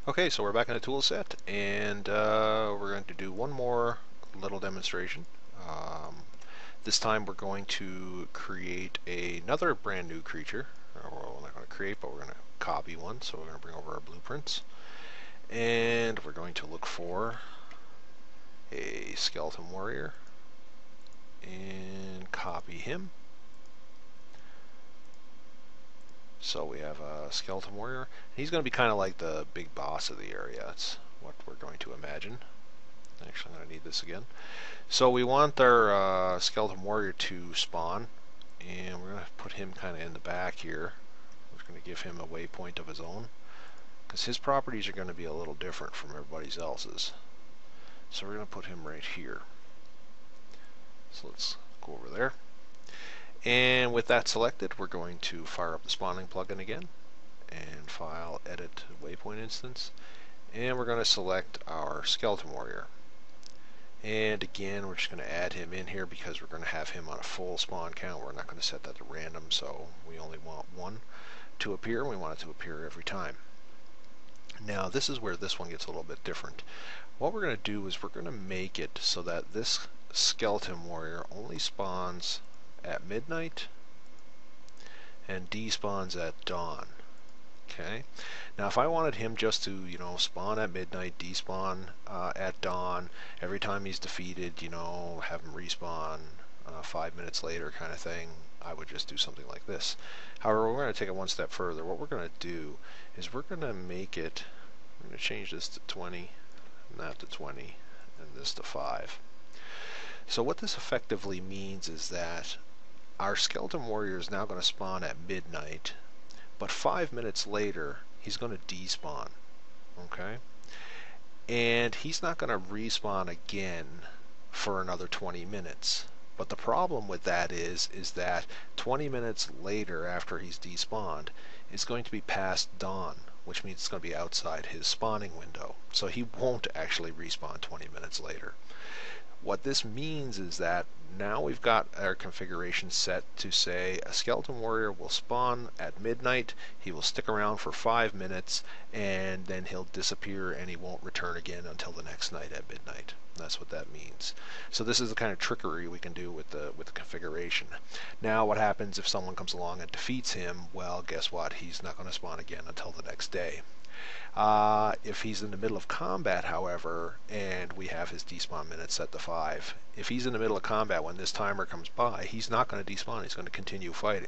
Okay, so we're back in the tool set, and we're going to do one more little demonstration. This time we're going to create another brand new creature. Well, we're not going to create, but we're going to copy one. So we're going to bring over our blueprints, and we're going to look for a skeleton warrior and copy him. So we have a skeleton warrior. He's going to be kind of like the big boss of the area. That's what we're going to imagine. Actually, I'm going to need this again. So we want our skeleton warrior to spawn, and we're going to put him kind of in the back here. We're going to give him a waypoint of his own, because his properties are going to be a little different from everybody else's. So we're going to put him right here. So let's go over there. And with that selected, we're going to fire up the spawning plugin again, and file, edit, waypoint instance, and we're going to select our skeleton warrior. And again, we're just going to add him in here because we're going to have him on a full spawn count. We're not going to set that to random, so we only want one to appear, and we want it to appear every time. Now this is where this one gets a little bit different. What we're going to do is we're going to make it so that this skeleton warrior only spawns at midnight and despawns at dawn. Okay. Now if I wanted him just to, spawn at midnight, despawn at dawn, every time he's defeated, have him respawn 5 minutes later kind of thing, I would just do something like this. However, we're going to take it one step further. What we're going to do is we're going to make it, we're going to change this to 20, and that to 20, and this to 5. So what this effectively means is that our skeleton warrior is now going to spawn at midnight, but 5 minutes later he's going to despawn. Okay? And he's not going to respawn again for another 20 minutes. But the problem with that is that 20 minutes later after he's despawned is going to be past dawn, which means it's going to be outside his spawning window. So he won't actually respawn 20 minutes later. What this means is that now we've got our configuration set to say a skeleton warrior will spawn at midnight, he will stick around for 5 minutes, and then he'll disappear and he won't return again until the next night at midnight. That's what that means. So this is the kind of trickery we can do with the configuration. Now what happens if someone comes along and defeats him? Well, guess what? He's not going to spawn again until the next day. If he's in the middle of combat, however, and we have his despawn minute set to 5, if he's in the middle of combat when this timer comes by, he's not going to despawn, he's going to continue fighting.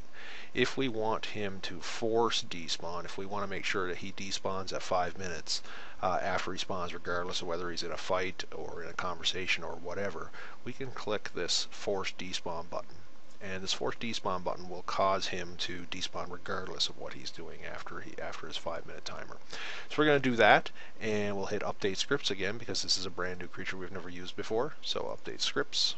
If we want him to force despawn, if we want to make sure that he despawns at 5 minutes after he spawns, regardless of whether he's in a fight or in a conversation or whatever, we can click this force despawn button. And this force despawn button will cause him to despawn regardless of what he's doing after his 5 minute timer. So we're going to do that, and we'll hit update scripts again because this is a brand new creature we've never used before. So update scripts,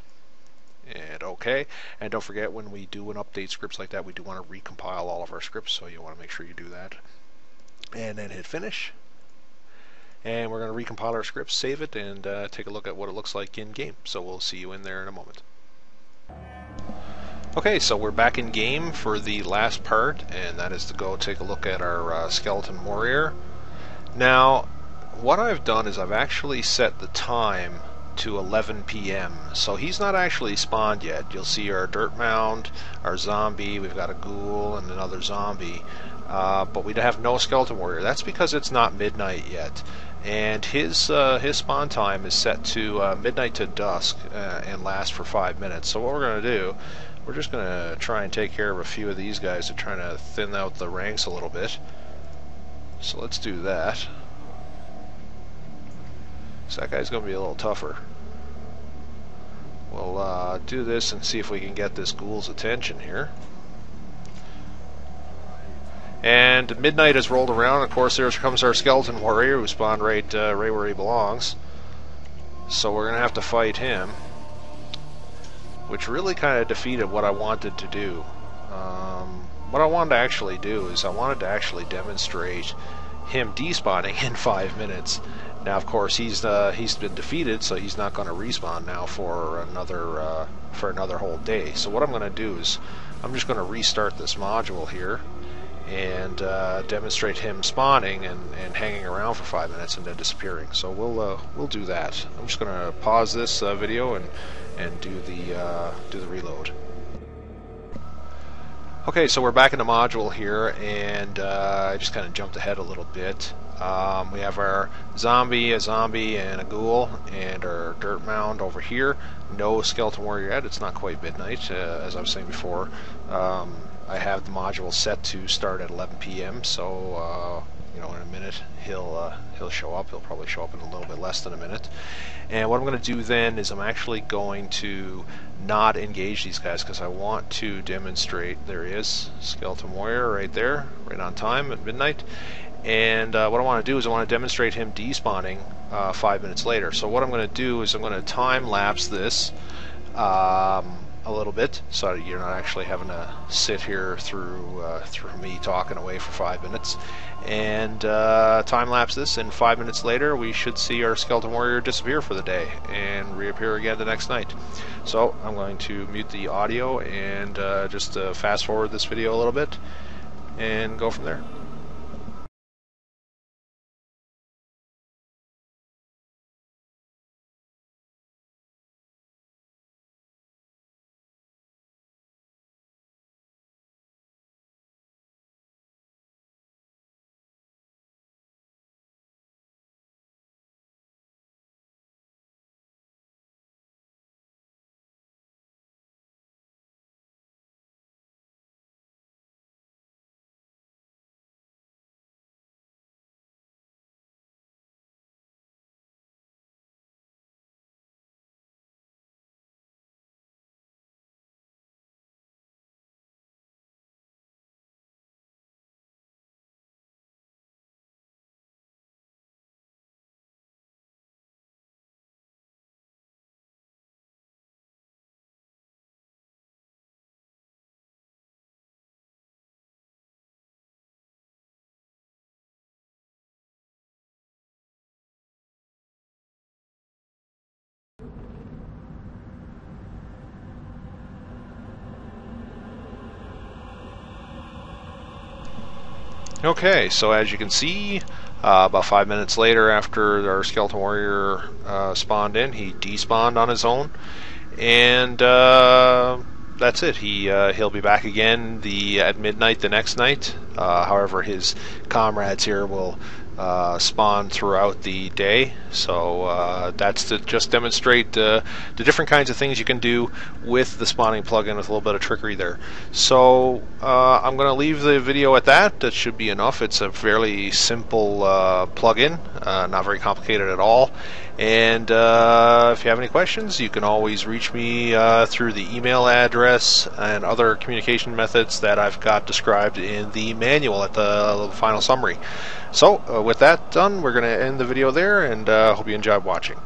and OK. And don't forget, when we do an update scripts like that, we do want to recompile all of our scripts, so you want to make sure you do that. And then hit finish. And we're going to recompile our scripts, save it, and take a look at what it looks like in game. So we'll see you in there in a moment. Okay, so we're back in game for the last part, and that is to go take a look at our skeleton warrior. Now, what I've done is I've actually set the time to 11 p.m. So he's not actually spawned yet. You'll see our dirt mound, our zombie, we've got a ghoul and another zombie, but we have no skeleton warrior. That's because it's not midnight yet. And his spawn time is set to midnight to dusk and last for 5 minutes. So what we're going to do, we're just going to try and take care of a few of these guys to try to thin out the ranks a little bit. So let's do that. So that guy's going to be a little tougher. We'll do this and see if we can get this ghoul's attention here. And midnight has rolled around. Of course, there comes our skeleton warrior who spawned right where he belongs. So we're going to have to fight him, which really kind of defeated what I wanted to do. What I wanted to actually do is I wanted to actually demonstrate him despawning in 5 minutes. Now, of course, he's been defeated, so he's not going to respawn now for another whole day. So what I'm going to do is I'm just going to restart this module here, and demonstrate him spawning and hanging around for 5 minutes and then disappearing. So we'll do that. I'm just going to pause this video and do the reload. Okay, so we're back in the module here, and I just kind of jumped ahead a little bit. We have our zombie, a zombie, and a ghoul, and our dirt mound over here. No skeleton warrior yet. It's not quite midnight, as I was saying before. I have the module set to start at 11 p.m. So you know, in a minute he'll show up. He'll probably show up in a little bit less than a minute. And what I'm going to do then is I'm actually going to not engage these guys because I want to demonstrate. There he is, skeleton warrior right there, right on time at midnight. And what I want to do is I want to demonstrate him despawning 5 minutes later. So what I'm going to do is I'm going to time lapse this a little bit, so you're not actually having to sit here through me talking away for 5 minutes, and time lapse this, and 5 minutes later we should see our skeleton warrior disappear for the day and reappear again the next night. So I'm going to mute the audio and just fast forward this video a little bit and go from there. Okay, so as you can see, about 5 minutes later after our skeleton warrior spawned in, he despawned on his own, and that's it. He'll be back again at midnight the next night. However, his comrades here will spawn throughout the day. So that's to just demonstrate the different kinds of things you can do with the spawning plugin with a little bit of trickery there. So I'm going to leave the video at that. That should be enough. It's a fairly simple plugin, not very complicated at all. And if you have any questions, you can always reach me through the email address and other communication methods that I've got described in the manual at the final summary. So with that done, we're going to end the video there, and hope you enjoyed watching.